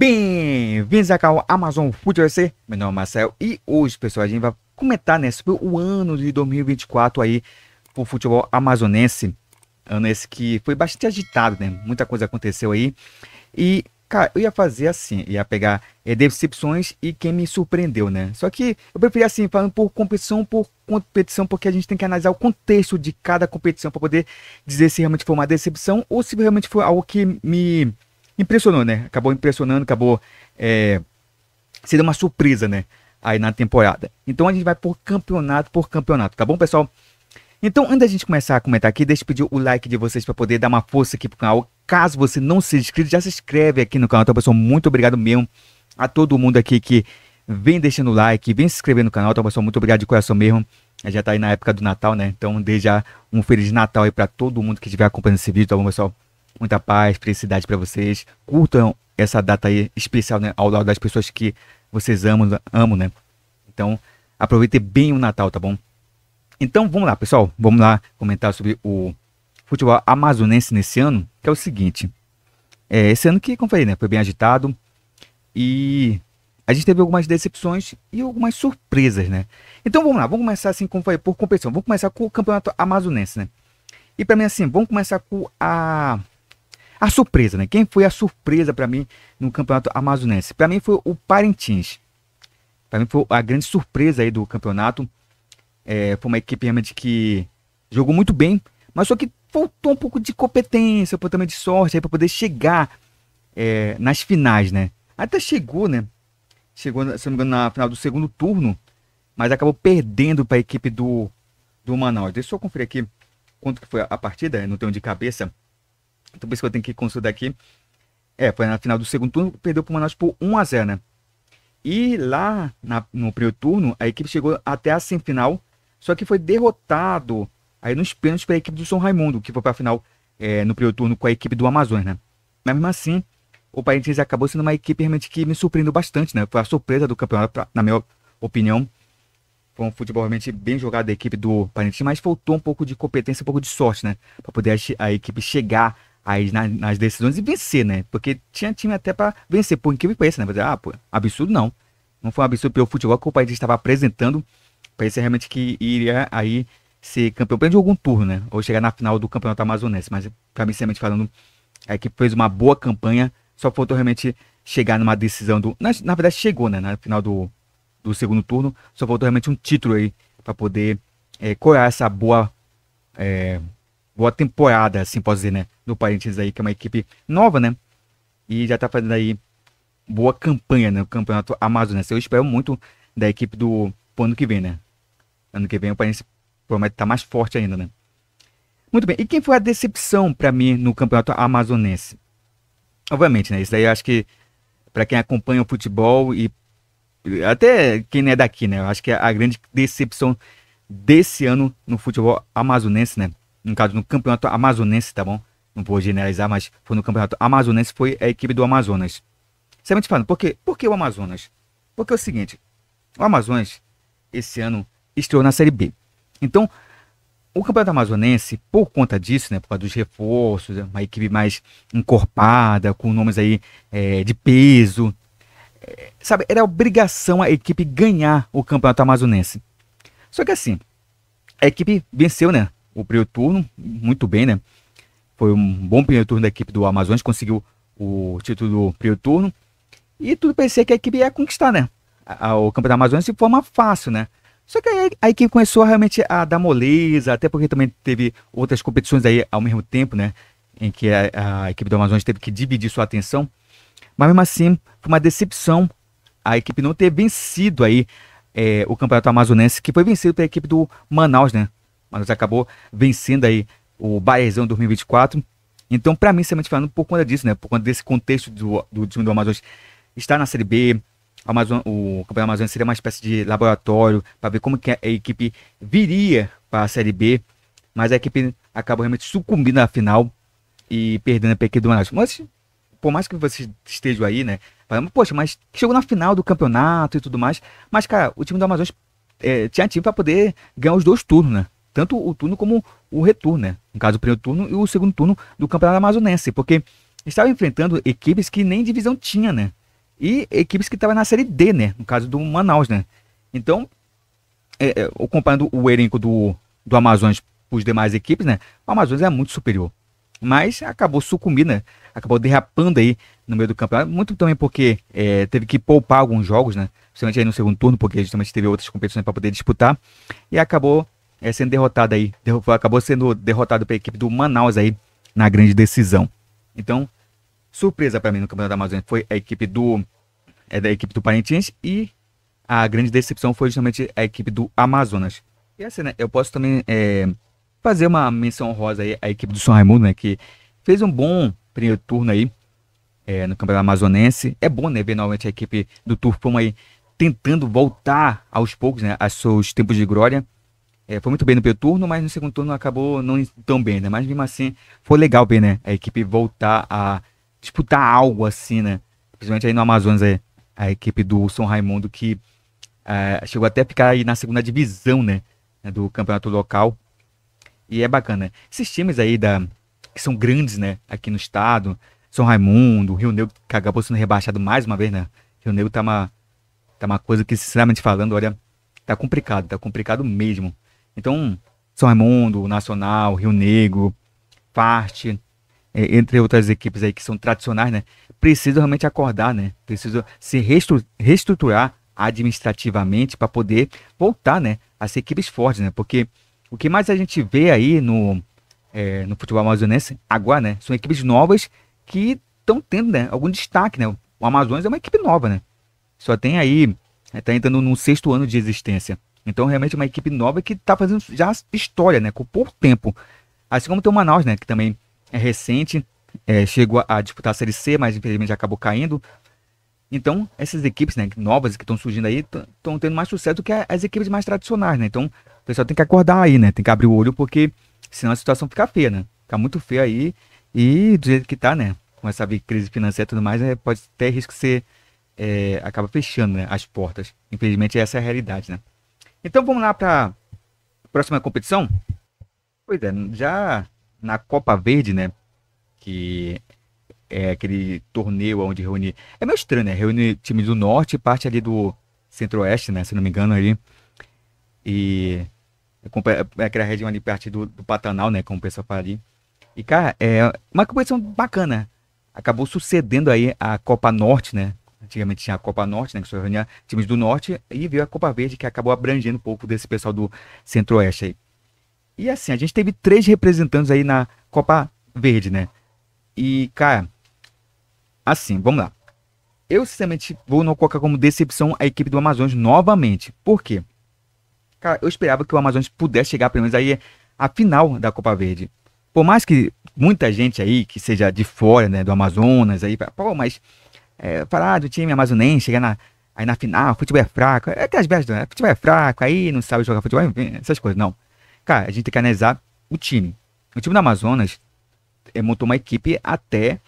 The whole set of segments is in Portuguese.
Bem-vindos ao canal Amazon Futebol FC. Meu nome é Marcel e hoje, pessoal, a gente vai comentar, né, sobre o ano de 2024 aí pro futebol amazonense. Ano esse que foi bastante agitado, né? Muita coisa aconteceu aí. E, cara, eu ia fazer assim, ia pegar decepções e quem me surpreendeu, né? Só que eu preferi assim, falando por competição, porque a gente tem que analisar o contexto de cada competição para poder dizer se realmente foi uma decepção ou se realmente foi algo que me impressionou, né? Acabou impressionando, acabou sendo uma surpresa, né? Aí na temporada. Então a gente vai por campeonato, tá bom, pessoal? Então, antes da gente começar a comentar aqui, deixa eu pedir o like de vocês para poder dar uma força aqui pro canal. Caso você não seja inscrito, já se inscreve aqui no canal. Então, pessoal, muito obrigado mesmo a todo mundo aqui que vem deixando o like, vem se inscrever no canal. Então, pessoal, muito obrigado de coração mesmo. Já tá aí na época do Natal, né? Então, desde já um Feliz Natal aí para todo mundo que estiver acompanhando esse vídeo, tá bom, pessoal? Muita paz, felicidade para vocês. Curtam essa data aí especial, né? Ao lado das pessoas que vocês amam, né? Então, aproveitem bem o Natal, tá bom? Então, vamos lá, pessoal. Vamos lá comentar sobre o futebol amazonense nesse ano, que é o seguinte. Esse ano que, como falei, né? Foi bem agitado e a gente teve algumas decepções e algumas surpresas, né? Então, vamos lá. Vamos começar assim, como falei, por competição. Vamos começar com o campeonato amazonense, né? E pra mim, assim, vamos começar com a surpresa, né? Quem foi a surpresa pra mim no campeonato amazonense? Pra mim foi o Parintins. Pra mim foi a grande surpresa aí do campeonato. Foi uma equipe realmente que jogou muito bem, mas só que faltou um pouco de competência, um pouco também de sorte aí para poder chegar nas finais, né? Até chegou, né? Chegou, se não me engano, na final do segundo turno, mas acabou perdendo para a equipe do Manaus. Deixa eu conferir aqui quanto que foi a partida, eu não tenho de cabeça. Então por isso que eu tenho que consultar aqui. Foi na final do segundo turno, perdeu para o Manaus por 1-0, né? E lá no primeiro turno, a equipe chegou até a semifinal, só que foi derrotado aí nos pênaltis para a equipe do São Raimundo, que foi para a final no primeiro turno com a equipe do Amazonas, né? Mas mesmo assim, o Parintins acabou sendo uma equipe realmente que me surpreendeu bastante, né? Foi a surpresa do campeonato, na minha opinião. Foi um futebol realmente bem jogado da equipe do Parintins, mas faltou um pouco de competência, um pouco de sorte, né? Para poder a equipe chegar aí nas decisões e vencer, né? Porque tinha time até para vencer, por incrível que pareça, né? Pô, absurdo não. Não foi um absurdo pelo futebol que o Parintins estava apresentando. Parecia realmente que iria aí ser campeão de algum turno, né? Ou chegar na final do campeonato amazonense. Mas, pra mim, sinceramente falando, a equipe fez uma boa campanha. Só faltou realmente chegar numa decisão do. Na verdade, chegou, né? Na final do segundo turno. Só faltou realmente um título aí para poder coroar essa boa temporada, assim posso dizer, né? Do Parintins aí, que é uma equipe nova, né? E já tá fazendo aí boa campanha, né? No campeonato amazonense. Eu espero muito da equipe do ano que vem, né? Ano que vem o Parintins promete estar mais forte ainda, né? Muito bem. E quem foi a decepção para mim no campeonato amazonense? Obviamente, né? Isso daí eu acho que para quem acompanha o futebol e até quem não é daqui, né? Eu acho que a grande decepção desse ano no futebol amazonense, né? No caso, no campeonato amazonense, tá bom? Não vou generalizar, mas foi no campeonato amazonense, foi a equipe do Amazonas. Sinceramente falando, por que o Amazonas? Porque é o seguinte, o Amazonas, esse ano, estreou na Série B. Então, o Campeonato Amazonense, por conta disso, né, por causa dos reforços, uma equipe mais encorpada, com nomes aí de peso, sabe, era obrigação a equipe ganhar o Campeonato Amazonense. Só que assim, a equipe venceu, né, o primeiro turno, muito bem, né, foi um bom primeiro turno da equipe do Amazonas, conseguiu o título do primeiro turno, e tudo parecia que a equipe ia conquistar, né, o Campeonato Amazonense de forma fácil, né. Só que aí a equipe começou realmente a dar moleza, até porque também teve outras competições aí ao mesmo tempo, né? Em que a equipe do Amazonas teve que dividir sua atenção. Mas mesmo assim, foi uma decepção a equipe não ter vencido aí o Campeonato Amazonense, que foi vencido pela equipe do Manaus, né? Manaus acabou vencendo aí o Bahreizão 2024. Então, pra mim, sinceramente falando, por conta disso, né? Por conta desse contexto do time do Amazonas estar na Série B, o Campeonato Amazônia seria uma espécie de laboratório para ver como que a equipe viria para a Série B, mas a equipe acabou realmente sucumbindo na final e perdendo para a equipe do Manaus. Mas, por mais que você esteja aí, né, falando, poxa, mas chegou na final do campeonato e tudo mais, mas, cara, o time do Amazonas tinha time para poder ganhar os dois turnos, né? Tanto o turno como o retorno, né? No caso, o primeiro turno e o segundo turno do Campeonato Amazonense, porque estava enfrentando equipes que nem divisão tinha, né? e equipes que estavam na Série D, né? No caso do Manaus, né? Então, comparando o elenco do Amazonas com as demais equipes, né? O Amazonas é muito superior. Mas acabou sucumbindo, né? Acabou derrapando aí no meio do campeonato. Muito também porque teve que poupar alguns jogos, né? Principalmente aí no segundo turno, porque justamente teve outras competições para poder disputar. E acabou sendo derrotado aí. Acabou sendo derrotado pela equipe do Manaus aí na grande decisão. Então, surpresa para mim no Campeonato da Amazônia foi a equipe da equipe do Parintins, e a grande decepção foi justamente a equipe do Amazonas. E assim, né? Eu posso também fazer uma menção honrosa aí à equipe do São Raimundo, né? Que fez um bom primeiro turno aí no Campeonato Amazonense. É bom, né? Ver novamente a equipe do Turfão aí tentando voltar aos poucos, né? A seus tempos de glória. Foi muito bem no primeiro turno, mas no segundo turno acabou não indo tão bem, né? Mas mesmo assim, foi legal ver, né? A equipe voltar a disputar algo assim, né? Principalmente aí no Amazonas, a equipe do São Raimundo, que chegou até a ficar aí na segunda divisão, né? Do campeonato local. E é bacana. Esses times aí que são grandes, né? Aqui no estado. São Raimundo, Rio Negro, que acabou sendo rebaixado mais uma vez, né? Rio Negro tá uma coisa que, sinceramente falando, olha, tá complicado mesmo. Então, São Raimundo, Nacional, Rio Negro, Farte, entre outras equipes aí que são tradicionais, né? Precisam realmente acordar, né? Precisam se reestruturar administrativamente para poder voltar, né? A ser equipes fortes, né? Porque o que mais a gente vê aí no futebol amazonense agora, né? São equipes novas que estão tendo, né? Algum destaque, né? O Amazonas é uma equipe nova, né? Só tem aí, tá entrando no sexto ano de existência. Então, realmente é uma equipe nova que tá fazendo já história, né? Com pouco tempo. Assim como tem o Manaus, né? Que também é recente, chegou a disputar a Série C, mas infelizmente acabou caindo. Então, essas equipes, né, novas que estão surgindo aí, estão tendo mais sucesso do que as equipes mais tradicionais, né? Então, o pessoal tem que acordar aí, né? Tem que abrir o olho, porque senão a situação fica feia, né? Fica muito feia aí. E do jeito que tá, né? Com essa crise financeira e tudo mais, pode ter risco de ser. Acaba fechando, né, as portas. Infelizmente, essa é a realidade, né? Então, vamos lá para a próxima competição? Pois é, já na Copa Verde, né? Que é aquele torneio onde reúne. É meio estranho, né? Reúne times do norte e parte ali do centro-oeste, né? Se não me engano, ali. E é aquela região ali perto do Pantanal, né? Como o pessoal fala ali. E, cara, é uma competição bacana. Acabou sucedendo aí a Copa Norte, né? Antigamente tinha a Copa Norte, né? Que só reunia times do norte. E veio a Copa Verde, que acabou abrangendo um pouco desse pessoal do centro-oeste aí. E assim, a gente teve 3 representantes aí na Copa Verde, né? E, cara, assim, vamos lá. Eu, sinceramente, vou não colocar como decepção a equipe do Amazonas novamente. Por quê? Cara, eu esperava que o Amazonas pudesse chegar, pelo menos, aí à final da Copa Verde. Por mais que muita gente aí, que seja de fora, né, do Amazonas, aí, pô, mas falar do time amazonense, chegar aí na final, futebol é fraco. É aquelas bestas, né? Futebol é fraco, aí não sabe jogar futebol, enfim, essas coisas. Não. Cara, a gente tem que analisar o time. O time do Amazonas montou uma equipe até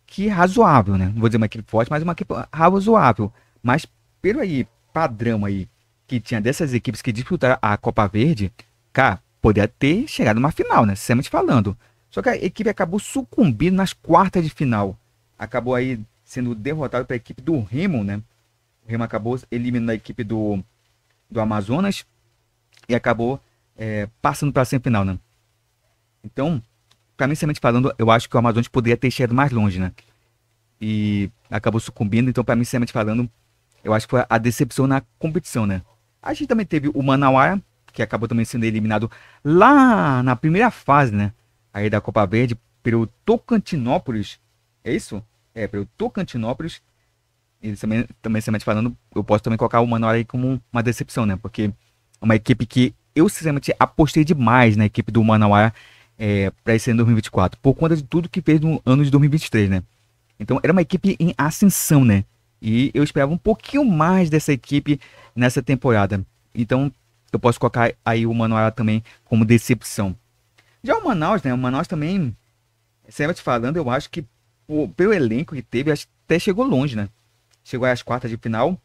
que razoável, né? Não vou dizer uma equipe forte, mas uma equipe razoável. Mas pelo aí padrão aí que tinha dessas equipes que disputaram a Copa Verde, cara, poderia ter chegado numa final, né? Sinceramente falando. Só que a equipe acabou sucumbindo nas quartas de final. Acabou aí sendo derrotado pela equipe do Remo, né? O Remo acabou eliminando a equipe do Amazonas e acabou passando para a semifinal, né? Então, pra mim, sinceramente falando, eu acho que o Amazonas poderia ter chegado mais longe, né? E acabou sucumbindo. Então, pra mim, sinceramente falando, eu acho que foi a decepção na competição, né? A gente também teve o Manauara, que acabou também sendo eliminado lá na primeira fase, né? Aí da Copa Verde, pelo Tocantinópolis. É isso? Pelo Tocantinópolis. E também, sinceramente falando, eu posso também colocar o Manauara aí como uma decepção, né? Porque é uma equipe que eu, sinceramente, apostei demais na equipe do Manauara para esse ano de 2024, por conta de tudo que fez no ano de 2023, né? Então, era uma equipe em ascensão, né? E eu esperava um pouquinho mais dessa equipe nessa temporada. Então, eu posso colocar aí o Manoel também como decepção. Já o Manaus, né? O Manaus também, sinceramente falando, eu acho que pelo elenco que teve, até chegou longe, né? Chegou às quartas de final.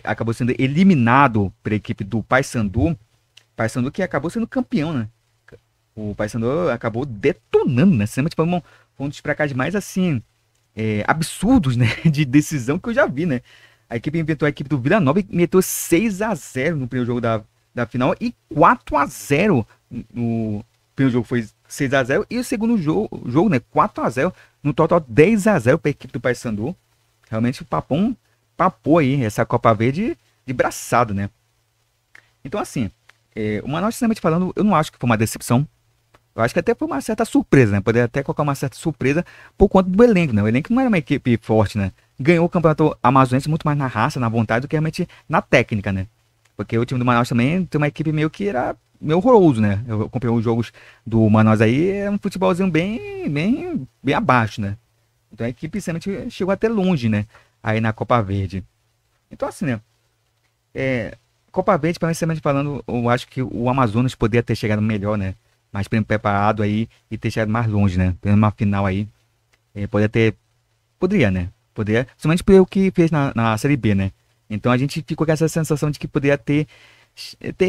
Acabou sendo eliminado pela equipe do Paysandu. Paysandu que acabou sendo campeão, né? O Paysandu acabou detonando, né? Sinceramente foi um dos placares mais assim absurdos, né, de decisão que eu já vi, né? A equipe inventou a equipe do Vila Nova e meteu 6-0 no primeiro jogo da final e 4-0 no primeiro jogo foi 6-0 e o segundo jogo, né, 4-0, no total 10-0 para a equipe do Paysandu. Realmente o Papão papou aí essa Copa Verde de braçada, né? Então assim, o Manaus, sinceramente falando, eu não acho que foi uma decepção. Eu acho que até foi uma certa surpresa, né? Poderia até colocar uma certa surpresa por conta do elenco, né? O elenco não era uma equipe forte, né? Ganhou o campeonato amazonense muito mais na raça, na vontade, do que realmente na técnica, né? Porque o time do Manaus também tem uma equipe meio que era meio horroroso, né? Eu acompanhei os jogos do Manaus aí, é um futebolzinho bem abaixo, né? Então a equipe sinceramente chegou até longe, né? Aí na Copa Verde. Então assim, né? Copa Verde, para mim, sinceramente falando, eu acho que o Amazonas poderia ter chegado melhor, né? Mais bem preparado aí e ter chegado mais longe, né? Tendo uma final aí, poderia, né? Poderia, somente pelo que fez na Série B, né? Então a gente ficou com essa sensação de que poderia ter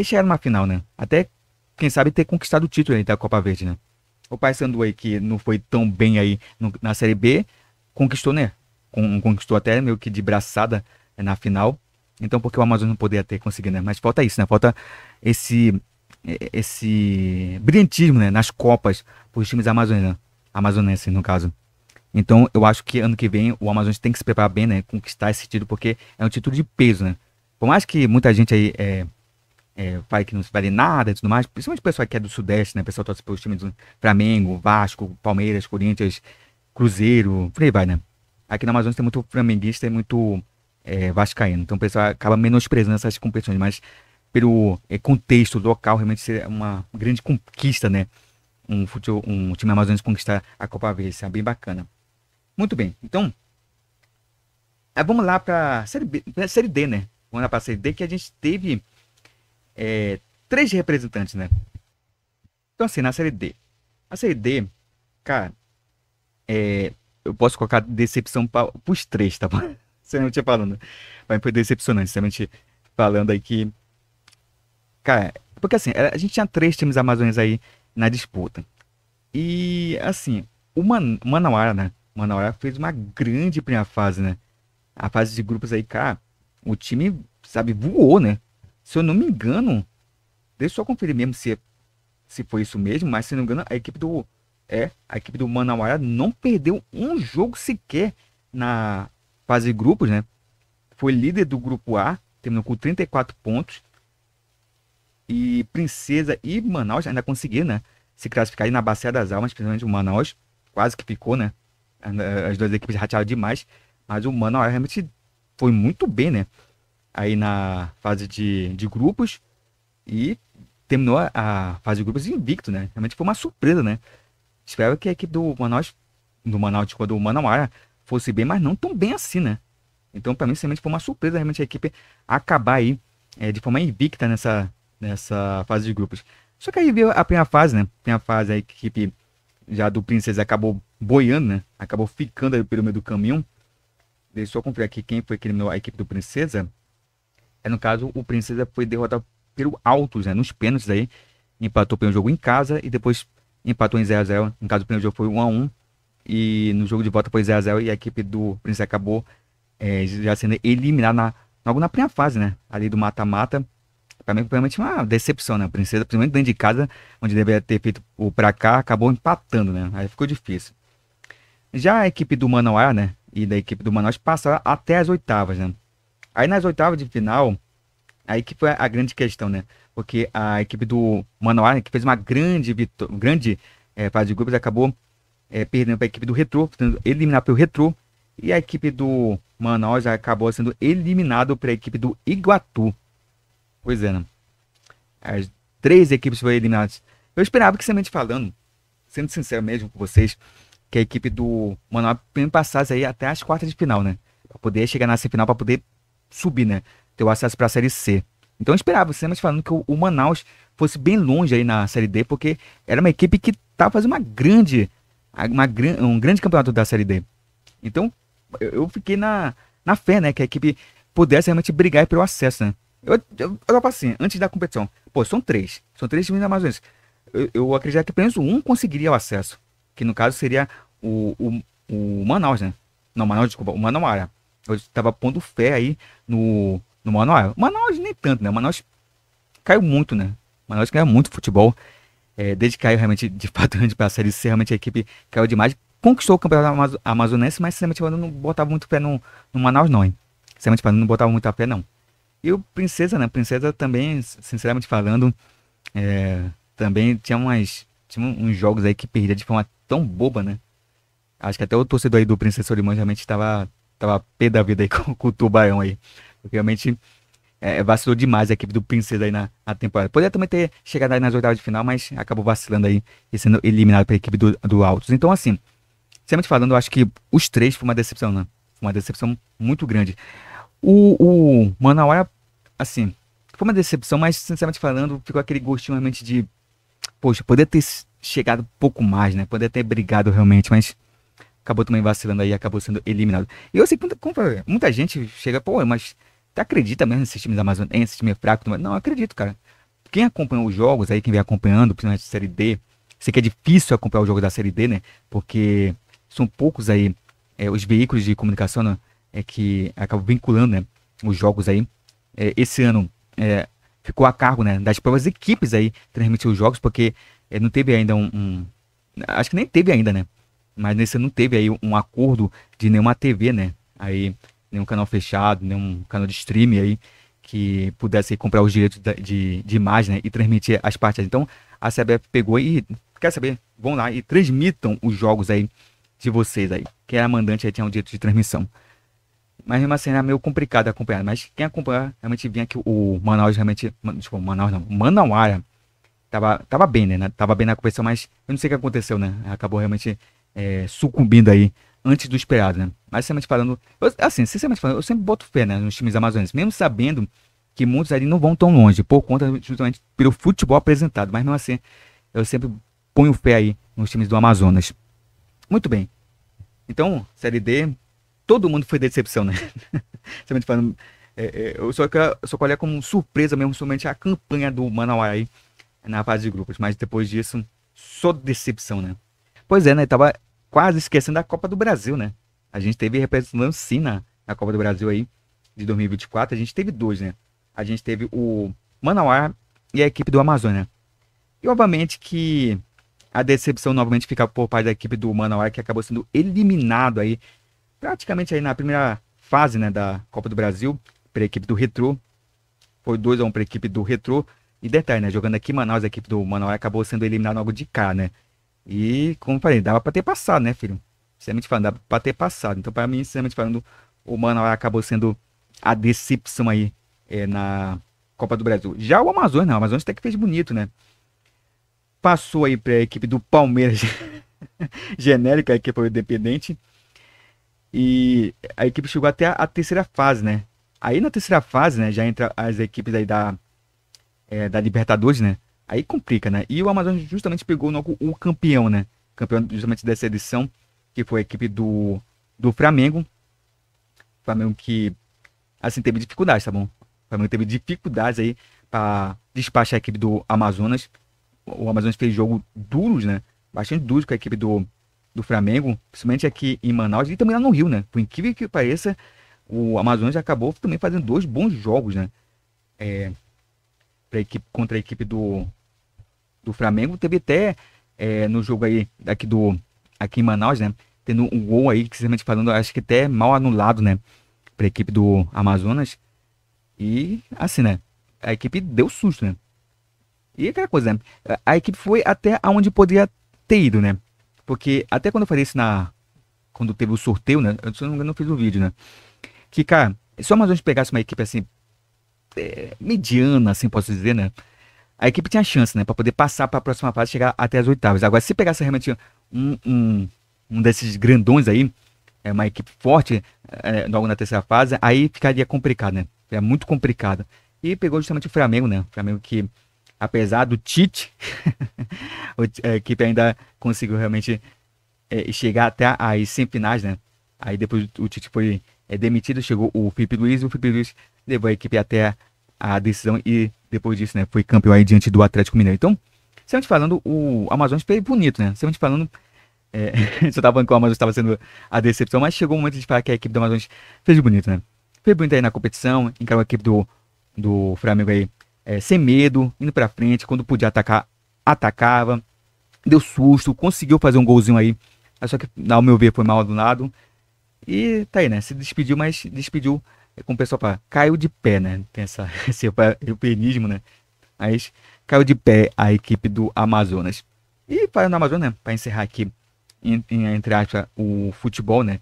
chegado numa final, né? Até, quem sabe, ter conquistado o título aí da Copa Verde, né? O Paysandu aí, que não foi tão bem aí na Série B, conquistou, né? Conquistou até meio que de braçada na final. Então, porque o Amazonas não poderia ter conseguido, né? Mas falta isso, né? Falta esse brilhantismo, né? Nas Copas, para os times amazonenses, no caso. Então, eu acho que ano que vem o Amazonas tem que se preparar bem, né? Conquistar esse título, porque é um título de peso, né? Por mais que muita gente aí fale que não se vale nada e tudo mais, principalmente o pessoal que é do Sudeste, né? O pessoal torce pelos times do Flamengo, Vasco, Palmeiras, Corinthians, Cruzeiro, por aí vai, né? Aqui no Amazonas tem muito flamenguista e muito vascaíno. Então o pessoal acaba menosprezando essas competições, mas pelo contexto local, realmente seria uma grande conquista, né? Um time amazonense conquistar a Copa Verde, isso é bem bacana. Muito bem, então vamos lá para série D, né? Vamos lá para a Série D, que a gente teve 3 representantes, né? Então assim, na Série D. A Série D, cara, eu posso colocar decepção para os 3, tá bom? Sinceramente falando. Mas foi decepcionante, sinceramente falando aí que. Cara, porque assim, a gente tinha 3 times amazônicos aí na disputa. E assim, o Manauara, né? O Manauara fez uma grande primeira fase, né? A fase de grupos aí, cara, o time, sabe, voou, né? Se eu não me engano, deixa eu só conferir mesmo se foi isso mesmo, mas se eu não me engano, a equipe do Manauara não perdeu um jogo sequer na fase de grupos, né? Foi líder do grupo A, terminou com 34 pontos. E Princesa e Manaus ainda conseguiram, né? Se classificar aí na Bacia das Almas, principalmente o Manaus, quase que ficou, né? As 2 equipes ratearam demais, mas o Manaus realmente foi muito bem, né? Aí na fase de grupos e terminou a fase de grupos invicto, né? Realmente foi uma surpresa, né? Esperava que a equipe do Manaus, quando o Manauara fosse bem, mas não tão bem assim, né? Então, para mim, realmente foi uma surpresa realmente a equipe acabar aí de forma invicta nessa fase de grupos. Só que aí veio a primeira fase, né? A primeira fase aí que a equipe já do Princesa acabou boiando, né? Acabou ficando aí pelo meio do caminho. Deixa eu só conferir aqui quem foi que eliminou a equipe do Princesa. No caso, o Princesa foi derrotado pelo Altos, né? Nos pênaltis aí. Empatou pelo jogo em casa e depois empatou em 0-0. No caso, o primeiro jogo foi 1-1. E no jogo de volta foi 0-0 e a equipe do Princesa acabou já sendo eliminada logo na primeira fase, né? Ali do mata-mata. Pra mim, realmente uma decepção, né? A Princesa, principalmente dentro de casa, onde deveria ter feito o pra cá, acabou empatando, né? Aí ficou difícil. Já a equipe do Manauara, né? E da equipe do Manaus passaram até as oitavas, né? Aí nas oitavas de final, aí que foi a grande questão, né? Porque a equipe do Manauara, que fez uma grande fase de grupos, acabou perdendo para a equipe do Retrô, sendo eliminada pelo Retrô. E a equipe do Manaus acabou sendo eliminado para a equipe do Iguatu. Pois é, né? As 3 equipes foram eliminadas. Eu esperava que, sinceramente falando, sendo sincero mesmo com vocês, que a equipe do Manaus passasse aí até as quartas de final, né? Para poder chegar na semifinal, para poder subir, né? Ter o acesso para a Série C. Então eu esperava, sinceramente falando, que o Manaus fosse bem longe aí na Série D, porque era uma equipe que estava fazendo um grande campeonato da Série D. Então eu fiquei na fé, né? Que a equipe pudesse realmente brigar aí pelo acesso, né? Eu tava assim, antes da competição. Pô, são 3. São 3 times amazônicos. Eu acredito que pelo menos um conseguiria o acesso. Que no caso seria o Manaus, né? Não, Manaus, desculpa, o Manauara. Eu tava pondo fé aí no Manauara. O Manaus nem tanto, né? O Manaus caiu muito, né? O Manaus caiu muito futebol. Desde que caiu realmente, de fato, grande pra Série C, realmente a equipe caiu demais. Conquistou o campeonato amazonense, mas sinceramente falando, não botava muito fé no Manaus, não, hein? Sinceramente falando, não botava muita fé, não. E o Princesa, né? Princesa também, sinceramente falando, também tinha uns jogos aí que perdia de forma tão boba, né? Acho que até o torcedor aí do Princesa Solimões realmente tava pé da vida aí com o Tubarão aí. Porque realmente vacilou demais a equipe do Princesa aí na temporada. Poderia também ter chegado aí nas oitavas de final, mas acabou vacilando aí e sendo eliminado pela equipe do Altos. Então, assim, sinceramente falando, eu acho que os três foi uma decepção, né? Foi uma decepção muito grande. O Manauara, assim, foi uma decepção, mas sinceramente falando, ficou aquele gostinho realmente de, poxa, poderia ter chegado um pouco mais, né? Poderia ter brigado realmente, mas acabou também vacilando aí, acabou sendo eliminado. E eu sei que muita gente chega, pô, mas tu acredita mesmo nesses times amazonenses, esse time é fraco? Não, eu acredito, cara. Quem acompanhou os jogos aí, quem vem acompanhando, principalmente a Série D, sei que é difícil acompanhar os jogos da Série D, né? Porque são poucos aí os veículos de comunicação, né, que acabam vinculando, né, os jogos aí. Esse ano ficou a cargo, né, das próprias equipes aí transmitir os jogos, porque não teve ainda acho que nem teve ainda, né? Mas nesse ano não teve aí um acordo de nenhuma TV, né? Aí, nenhum canal fechado, nenhum canal de streaming aí que pudesse comprar os direitos de imagem, né, e transmitir as partidas. Então, a CBF pegou e, quer saber, vão lá e transmitam os jogos aí de vocês aí. Quem era mandante aí tinha o direito de transmissão. Mas mesmo assim era meio complicado acompanhar. Mas quem acompanhar realmente vinha que o Manaus realmente. Tipo, Manaus não. Manauara tava bem, né? Tava bem na competição, mas eu não sei o que aconteceu, né? Acabou realmente sucumbindo aí antes do esperado, né? Mas sinceramente falando. Sinceramente falando, eu sempre boto fé, né, nos times amazônicos, mesmo sabendo que muitos ali não vão tão longe, por conta justamente pelo futebol apresentado. Mas mesmo assim, eu sempre ponho fé aí nos times do Amazonas. Muito bem. Então, Série D, todo mundo foi decepção, né? Somente falando, eu só olhei como surpresa mesmo, somente a campanha do Manauara aí na fase de grupos, mas depois disso, só decepção, né? Pois é, né? Tava quase esquecendo da Copa do Brasil, né? A gente teve representando sim na Copa do Brasil aí, de 2024, a gente teve dois, né? A gente teve o Manauara e a equipe do Amazônia. E obviamente que a decepção novamente fica por parte da equipe do Manauara, que acabou sendo eliminado aí praticamente aí na primeira fase, né, da Copa do Brasil, para a equipe do Retrô. Foi 2-1 para a equipe do Retrô. E detalhe, né, jogando aqui em Manaus, a equipe do Manaus acabou sendo eliminada logo de cá, né? E, como eu falei, dava para ter passado, né, filho? Sinceramente falando, dava para ter passado. Então, para mim, sinceramente falando, o Manaus acabou sendo a decepção aí na Copa do Brasil. Já o Amazonas, não, o Amazonas até que fez bonito, né? Passou aí para a equipe do Palmeiras genérica, que foi o Independente. E a equipe chegou até a terceira fase, né? Aí na terceira fase, né, já entra as equipes aí da Libertadores, né? Aí complica, né? E o Amazonas justamente pegou o campeão, né? Campeão justamente dessa edição, que foi a equipe do Flamengo. Flamengo que, assim, teve dificuldades, tá bom? O Flamengo teve dificuldades aí para despachar a equipe do Amazonas. O Amazonas fez jogo duros, né? Bastante duros com a equipe do Flamengo, principalmente aqui em Manaus e também lá no Rio, né? Por incrível que pareça, o Amazonas acabou também fazendo dois bons jogos, né? Contra a equipe do Flamengo. Teve até no jogo aí aqui em Manaus, né? Tendo um gol aí, que sinceramente falando, acho que até mal anulado, né? Para a equipe do Amazonas. E assim, né? A equipe deu susto, né? E aquela coisa, né? A equipe foi até onde poderia ter ido, né? Porque até quando eu falei isso quando teve o sorteio, né? Eu, se não me engano, não fiz o vídeo, né? Que, cara, se o Amazonas pegasse uma equipe assim, mediana, assim, posso dizer, né? A equipe tinha chance, né? Pra poder passar pra próxima fase e chegar até as oitavas. Agora, se pegasse realmente um desses grandões aí, uma equipe forte, logo na terceira fase, aí ficaria complicado, né? É muito complicado. E pegou justamente o Flamengo, né? O Flamengo que, apesar do Tite, a equipe ainda conseguiu realmente chegar até as semifinais, né? Aí depois o Tite foi demitido, chegou o Felipe Luiz, e o Felipe Luiz levou a equipe até a decisão e depois disso, né, foi campeão aí diante do Atlético Mineiro. Então, sempre falando, o Amazonas fez bonito, né? Sempre falando, Só tava falando que o Amazonas estava sendo a decepção, mas chegou o momento de falar que a equipe do Amazonas fez bonito, né? Fez bonito aí na competição, encarou a equipe do Flamengo aí sem medo, indo pra frente, quando podia atacar, atacava, deu susto, conseguiu fazer um golzinho aí, só que, ao meu ver, foi mal do lado. E tá aí, né? Se despediu, mas despediu, como o pessoal fala, caiu de pé, né? Tem esse eufemismo, né? Mas caiu de pé a equipe do Amazonas. E falando do Amazonas, né? Para encerrar aqui, entre aspas, o futebol, né?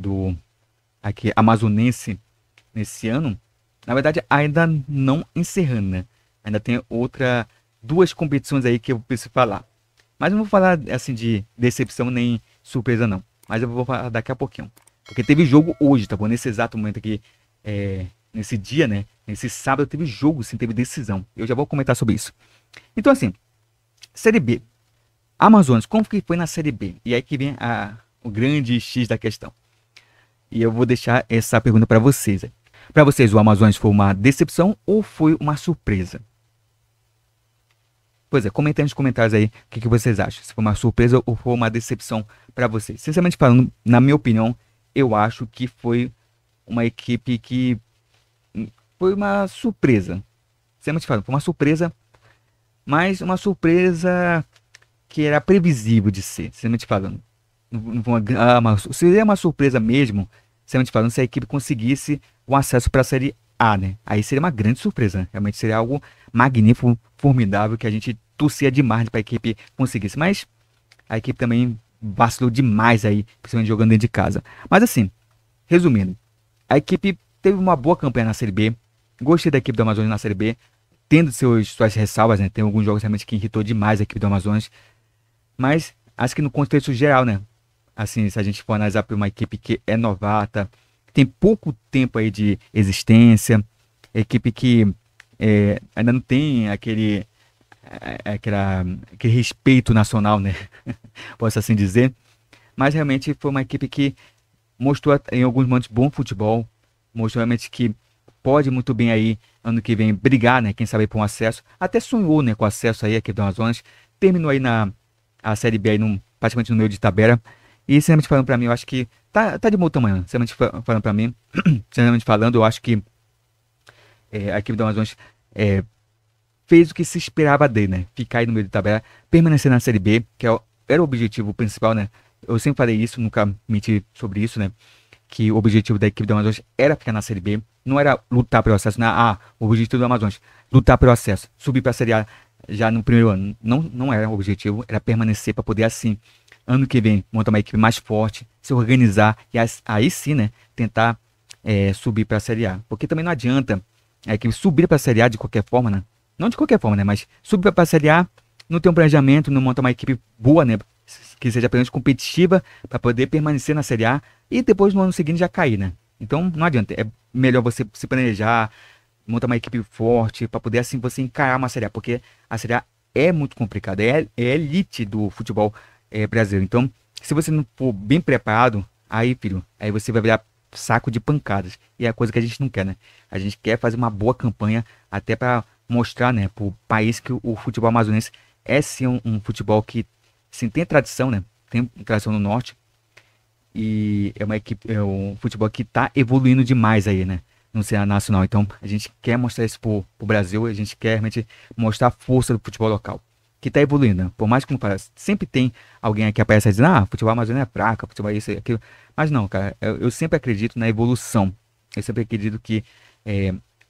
Do aqui amazonense nesse ano. Na verdade, ainda não encerrando, né? Ainda tem duas competições aí que eu preciso falar. Mas eu não vou falar assim de decepção nem surpresa, não. Mas eu vou falar daqui a pouquinho. Porque teve jogo hoje, tá bom? Nesse exato momento aqui, nesse dia, né? Nesse sábado teve jogo, sim, teve decisão. Eu já vou comentar sobre isso. Então, assim, Série B. Amazonas, como que foi na Série B? E aí que vem o grande X da questão. E eu vou deixar essa pergunta para vocês. Para vocês, o Amazonas foi uma decepção ou foi uma surpresa? Pois é, comentem nos comentários aí o que vocês acham. Se foi uma surpresa ou foi uma decepção para vocês. Sinceramente falando, na minha opinião, eu acho que foi uma equipe que foi uma surpresa. Sinceramente falando, foi uma surpresa, mas uma surpresa que era previsível de ser. Sinceramente falando. Não foi seria uma surpresa mesmo, sinceramente falando, se a equipe conseguisse o acesso para a Série A, né? Aí seria uma grande surpresa, né? Realmente seria algo magnífico, formidável, que a gente torcia demais para a equipe conseguisse. Mas a equipe também vacilou demais aí, principalmente jogando dentro de casa. Mas assim, resumindo, a equipe teve uma boa campanha na Série B. Gostei da equipe do Amazonas na Série B, tendo suas ressalvas, né? Tem alguns jogos realmente que irritou demais a equipe do Amazonas. Mas acho que no contexto geral, né? Assim, se a gente for analisar para uma equipe que é novata, tem pouco tempo aí de existência, equipe que ainda não tem aquele respeito nacional, né? Posso assim dizer. Mas realmente foi uma equipe que mostrou em alguns momentos bom futebol, mostrou realmente que pode muito bem aí, ano que vem, brigar, né? Quem sabe por um acesso. Até sonhou, né, com acesso aí aqui do Amazonas. Terminou aí a Série B aí praticamente no meio de tabela. E, sinceramente falando pra mim, eu acho que tá de bom tamanho. Sinceramente falando pra mim, sinceramente falando, eu acho que a equipe do Amazonas fez o que se esperava dele, né? Ficar aí no meio de tabela, permanecer na Série B, que era o objetivo principal, né? Eu sempre falei isso, nunca menti sobre isso, né? Que o objetivo da equipe do Amazonas era ficar na Série B, não era lutar pelo acesso, né? O objetivo do Amazonas, lutar pelo acesso, subir pra Série A já no primeiro ano. Não era o objetivo, era permanecer para poder assim, ano que vem, montar uma equipe mais forte, se organizar e aí sim, né, tentar subir para a Série A. Porque também não adianta a equipe subir para a Série A de qualquer forma, né? Não de qualquer forma, né? Mas subir para a Série A, não ter um planejamento, não montar uma equipe boa, né? Que seja apenas competitiva para poder permanecer na Série A e depois no ano seguinte já cair, né? Então não adianta. É melhor você se planejar, montar uma equipe forte para poder assim você encarar uma Série A, porque a Série A é muito complicada, é elite do futebol brasileiro. Então, se você não for bem preparado, aí, filho, aí você vai virar saco de pancadas. E é a coisa que a gente não quer, né? A gente quer fazer uma boa campanha até para mostrar, né, pro país que o futebol amazonense é sim um futebol que sim, tem tradição, né? Tem tradição no norte. E é um futebol que tá evoluindo demais aí, né? No cenário nacional. Então, a gente quer mostrar isso pro Brasil, a gente quer realmente mostrar a força do futebol local. Que tá evoluindo, né? Por mais que não pareça, sempre tem alguém aqui que aparece dizendo, futebol amazônico é fraco, futebol é isso e aquilo. Mas não, cara, eu sempre acredito na evolução. Eu sempre acredito que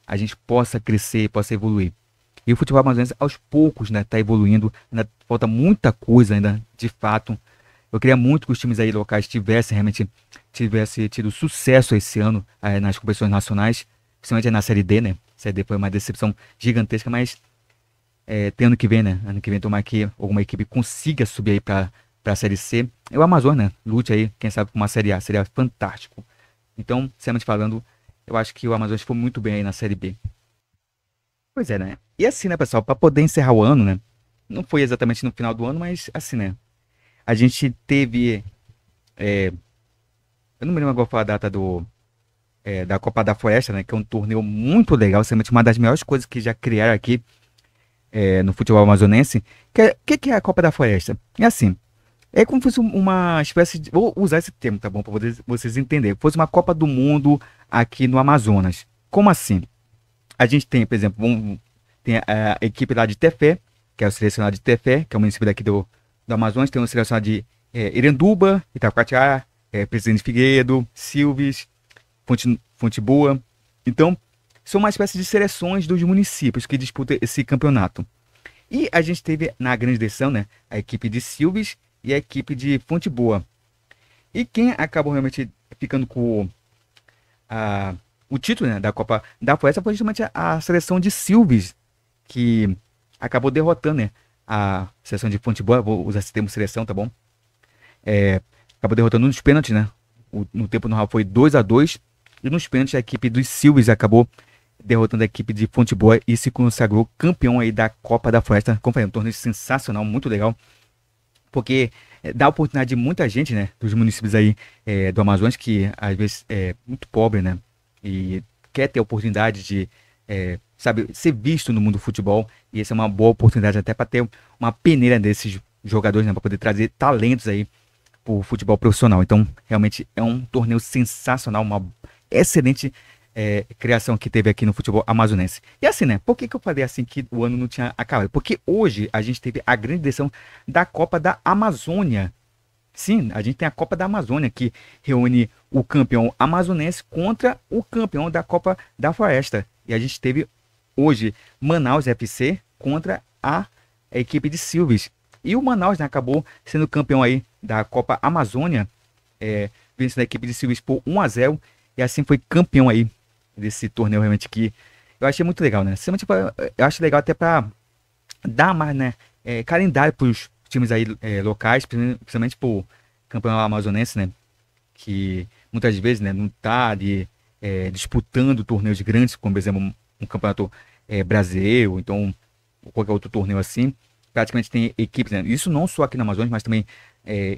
a gente possa crescer, possa evoluir. E o futebol amazonense, aos poucos, né, tá evoluindo. Ainda falta muita coisa ainda, de fato. Eu queria muito que os times aí locais tivessem tido sucesso esse ano nas competições nacionais, principalmente na Série D, né? A Série D foi uma decepção gigantesca, mas tem ano que vem, né? Ano que vem tomar que alguma equipe consiga subir aí pra Série C. E o Amazonas, né? Lute aí, quem sabe, com uma Série A. Seria fantástico. Então, sinceramente falando, eu acho que o Amazonas foi muito bem aí na Série B. Pois é, né? E assim, né, pessoal, pra poder encerrar o ano, né? Não foi exatamente no final do ano, mas assim, né? A gente teve. Eu não me lembro agora qual foi a data da Copa da Floresta, né? Que é um torneio muito legal, realmente uma das melhores coisas que já criaram aqui no futebol amazonense. Que é a Copa da Floresta? É assim, É como se fosse uma espécie de. Vou usar esse termo, tá bom? Para vocês entenderem. Fosse uma Copa do Mundo aqui no Amazonas. Como assim? A gente tem, por exemplo, tem a equipe lá de Tefé, que é o selecionado de Tefé, que é o município daqui do Amazonas. Tem o selecionado de Iranduba, Itacoatiá, Presidente Figueiredo, Silves, Fonte Boa. Então, são uma espécie de seleções dos municípios que disputam esse campeonato. E a gente teve na grande decisão, né, a equipe de Silves e a equipe de Fonte Boa. E quem acabou realmente ficando com a, o título, né, da Copa da Floresta foi justamente a seleção de Silves, que acabou derrotando, né, a seleção de Fonte Boa. Vou usar esse termo seleção, tá bom? Acabou derrotando nos pênaltis, né? No tempo normal foi 2-2. E nos pênaltis a equipe dos Silves acabou derrotando a equipe de Fonte Boa e se consagrou campeão aí da Copa da Floresta. Como falei, um torneio sensacional, muito legal. Porque dá a oportunidade de muita gente, né? Dos municípios aí do Amazonas, que às vezes é muito pobre, né? E quer ter a oportunidade de, sabe, ser visto no mundo do futebol. E essa é uma boa oportunidade até para ter uma peneira desses jogadores, né? Para poder trazer talentos aí pro futebol profissional. Então, realmente é um torneio sensacional, uma excelente criação que teve aqui no futebol amazonense. E assim, né? Por que eu falei assim que o ano não tinha acabado? Porque hoje a gente teve a grande edição da Copa da Amazônia. Sim, a gente tem a Copa da Amazônia que reúne o campeão amazonense contra o campeão da Copa da Floresta. E a gente teve hoje Manaus FC contra a equipe de Silves. E o Manaus, né, acabou sendo campeão aí da Copa Amazônia, vencendo a equipe de Silves por 1-0. E assim foi campeão aí desse torneio realmente que eu achei muito legal, né? Eu acho legal até para dar mais, né, calendário para os times aí locais, principalmente pro campeão amazonense, né? Que muitas vezes, né, não tá ali disputando torneios grandes, como por exemplo um campeonato brasileiro, então qualquer outro torneio assim. Praticamente tem equipes, né? Isso não só aqui no Amazonas, mas também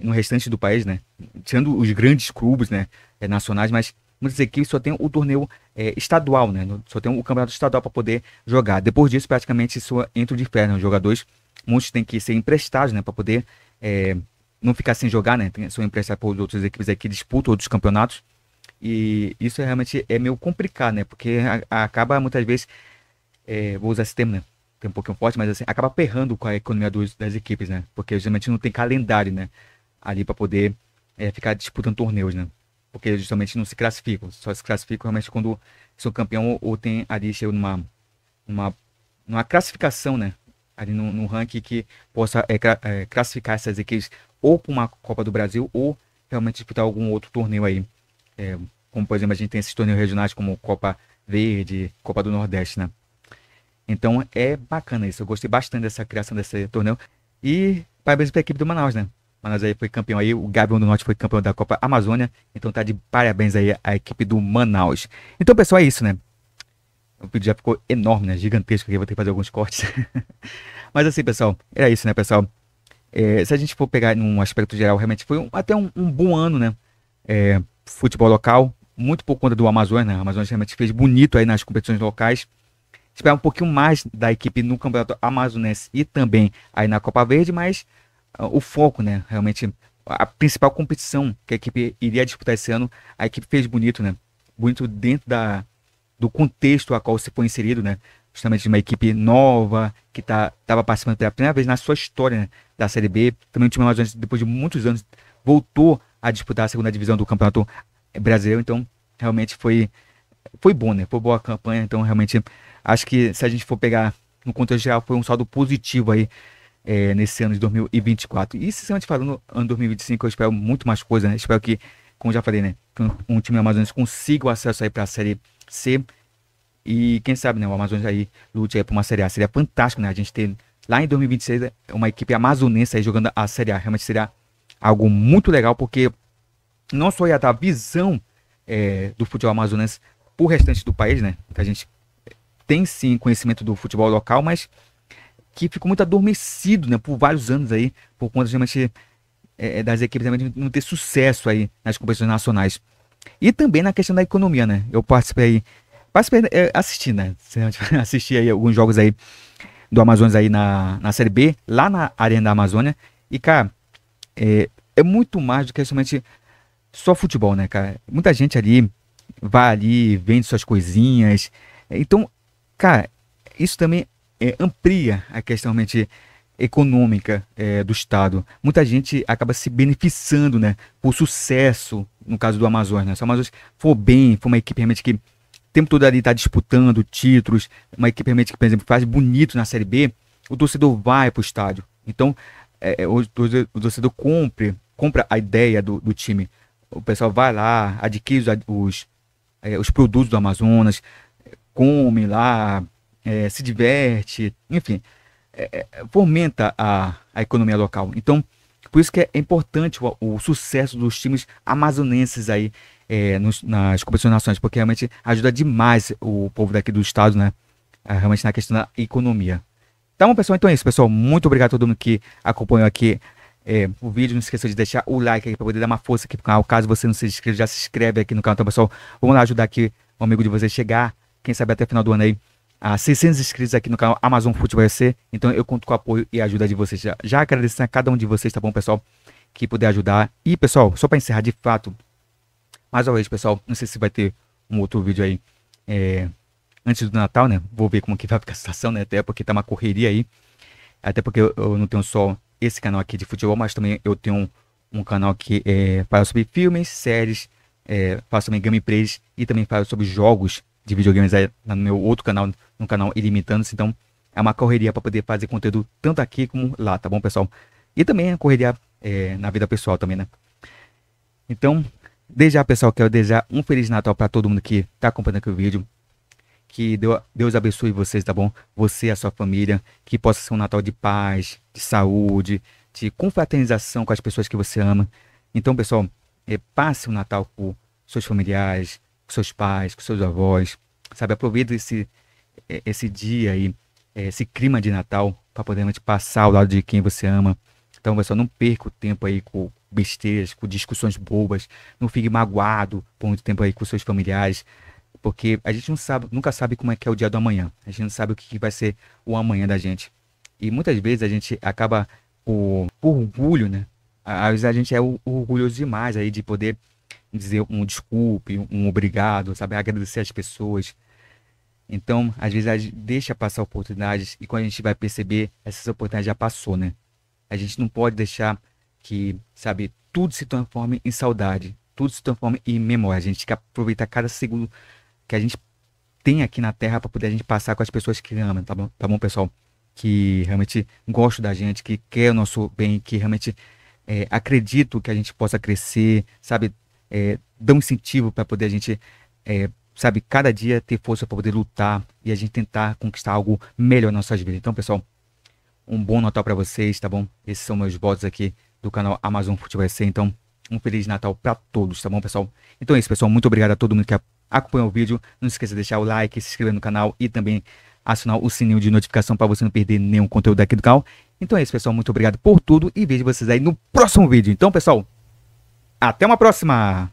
no restante do país, né? Tirando os grandes clubes, né, nacionais, mas muitas equipes só tem o torneio estadual, né? Só tem o campeonato estadual para poder jogar. Depois disso, praticamente, isso entra de férias, né? Os jogadores, muitos têm que ser emprestados, né? Para poder não ficar sem jogar, né? São emprestados por outras equipes aqui que disputam outros campeonatos. E isso realmente é meio complicado, né? Porque acaba muitas vezes, vou usar esse termo, né? Tem um pouquinho forte, mas assim, acaba perrando com a economia das equipes, né? Porque geralmente não tem calendário, né? Ali para poder ficar disputando torneios, né? Porque justamente não se classificam. Só se classificam realmente quando são campeão ou tem ali chegam numa classificação, né? Ali no ranking que possa classificar essas equipes ou para uma Copa do Brasil ou realmente disputar algum outro torneio aí. Como por exemplo, a gente tem esses torneios regionais como Copa Verde, Copa do Nordeste, né? Então é bacana isso. Eu gostei bastante dessa criação desse torneio. E parabéns para a equipe do Manaus, né? Manaus aí foi campeão aí. O Gavião do Norte foi campeão da Copa Amazônia. Então tá de parabéns aí a equipe do Manaus. Então, pessoal, é isso, né? O vídeo já ficou enorme, né? Gigantesco aqui. Vou ter que fazer alguns cortes. Mas assim, pessoal, era isso, né, pessoal? Se a gente for pegar num aspecto geral, realmente foi até um bom ano, né? Futebol local, muito por conta do Amazonas, né? O Amazonas realmente fez bonito aí nas competições locais. Esperar um pouquinho mais da equipe no Campeonato Amazonense e também aí na Copa Verde, mas o foco, né? Realmente a principal competição que a equipe iria disputar esse ano, a equipe fez bonito, né? Bonito dentro do contexto a qual se foi inserido, né? Justamente de uma equipe nova que estava participando pela primeira vez na sua história, né, da Série B. Também o time Amazonas, depois de muitos anos, voltou a disputar a segunda divisão do Campeonato Brasileiro. Então, realmente foi bom, né? Foi boa a campanha. Então, realmente, acho que se a gente for pegar no contexto geral, foi um saldo positivo aí nesse ano de 2024. E, sinceramente falando, ano 2025, eu espero muito mais coisa, né? Espero que, como já falei, né, que um time Amazonas consiga o acesso aí para a Série C. E quem sabe, né, o Amazonas aí lute aí para uma Série A. Seria fantástico, né? A gente ter lá em 2026 uma equipe amazonense aí jogando a Série A. Realmente seria algo muito legal, porque não só ia dar visão do futebol amazonense pro restante do país, né? Que a gente tem sim conhecimento do futebol local, mas que ficou muito adormecido, né? Por vários anos aí, por conta realmente das equipes realmente não ter sucesso aí nas competições nacionais. E também na questão da economia, né? Eu participei assisti, né? Assisti aí alguns jogos aí do Amazonas aí na Série B, lá na Arena da Amazônia. E, cara, é muito mais do que somente só futebol, né, cara? Muita gente ali vai ali, vende suas coisinhas. Então, cara, isso também amplia a questão realmente econômica do Estado. Muita gente acaba se beneficiando, né, por sucesso, no caso do Amazonas, né? Se o Amazonas for bem, for uma equipe realmente que o tempo todo ali está disputando títulos, uma equipe realmente que, por exemplo, faz bonito na Série B, o torcedor vai para o estádio. Então, o torcedor compra a ideia do time. O pessoal vai lá, adquire os produtos do Amazonas, come lá, se diverte, enfim, fomenta a economia local. Então, por isso que é importante o sucesso dos times amazonenses aí nas competições nacionais, porque realmente ajuda demais o povo daqui do estado, né? Realmente na questão da economia. Tá bom, pessoal? Então é isso, pessoal. Muito obrigado a todo mundo que acompanhou aqui o vídeo. Não esqueça de deixar o like aqui para poder dar uma força aqui pro canal. Caso você não seja inscrito, já se inscreve aqui no canal. Então, pessoal, vamos lá ajudar aqui o amigo de vocês chegar, quem sabe até o final do ano aí, a 600 inscritos aqui no canal Amazon Futebol FC. Então eu conto com o apoio e a ajuda de vocês. Já agradecendo a cada um de vocês, tá bom, pessoal? Que puder ajudar. E, pessoal, só para encerrar de fato, mais uma vez, pessoal, não sei se vai ter um outro vídeo aí antes do Natal, né? Vou ver como que vai ficar a situação, né? Até porque tá uma correria aí. Até porque eu não tenho só esse canal aqui de futebol, mas também eu tenho um canal que fala sobre filmes, séries, fala sobre gameplays e também fala sobre jogos de videogames aí no meu outro canal, no canal Ilimitando-se. Então é uma correria para poder fazer conteúdo tanto aqui como lá, tá bom, pessoal? E também a correria na vida pessoal também, né? Então, desde já, pessoal, quero desejar um Feliz Natal para todo mundo que tá acompanhando aqui o vídeo. Que Deus abençoe vocês, tá bom? Você e a sua família. Que possa ser um Natal de paz, de saúde, de confraternização com as pessoas que você ama. Então, pessoal, passe o Natal com seus familiares, com seus pais, com seus avós. Sabe, aproveite esse dia aí, esse clima de Natal, para poder realmente passar ao lado de quem você ama. Então, pessoal, não perca o tempo aí com besteiras, com discussões bobas. Não fique magoado por muito tempo aí com seus familiares. Porque a gente não sabe, nunca sabe como é que é o dia do amanhã. A gente não sabe o que vai ser o amanhã da gente. E muitas vezes a gente acaba por orgulho, né? Às vezes a gente é orgulhoso demais aí de poder dizer um desculpe, um obrigado, sabe? Agradecer as pessoas. Então, às vezes a gente deixa passar oportunidades e quando a gente vai perceber, essas oportunidades já passou, né? A gente não pode deixar que, sabe, tudo se transforme em saudade. Tudo se transforme em memória. A gente tem que aproveitar cada segundo que a gente tem aqui na Terra para poder a gente passar com as pessoas que amam, tá bom, pessoal? Que realmente gostam da gente, que quer o nosso bem, que realmente acredito que a gente possa crescer, sabe? Dão incentivo para poder a gente, sabe, cada dia ter força para poder lutar e a gente tentar conquistar algo melhor nas nossas vidas. Então, pessoal, um bom Natal para vocês, tá bom? Esses são meus votos aqui do canal Amazon Futebol SC. Então, um Feliz Natal para todos, tá bom, pessoal? Então é isso, pessoal. Muito obrigado a todo mundo que acompanhou o vídeo. Não esqueça de deixar o like, se inscrever no canal e também acionar o sininho de notificação para você não perder nenhum conteúdo aqui do canal. Então é isso, pessoal. Muito obrigado por tudo e vejo vocês aí no próximo vídeo. Então, pessoal, até uma próxima!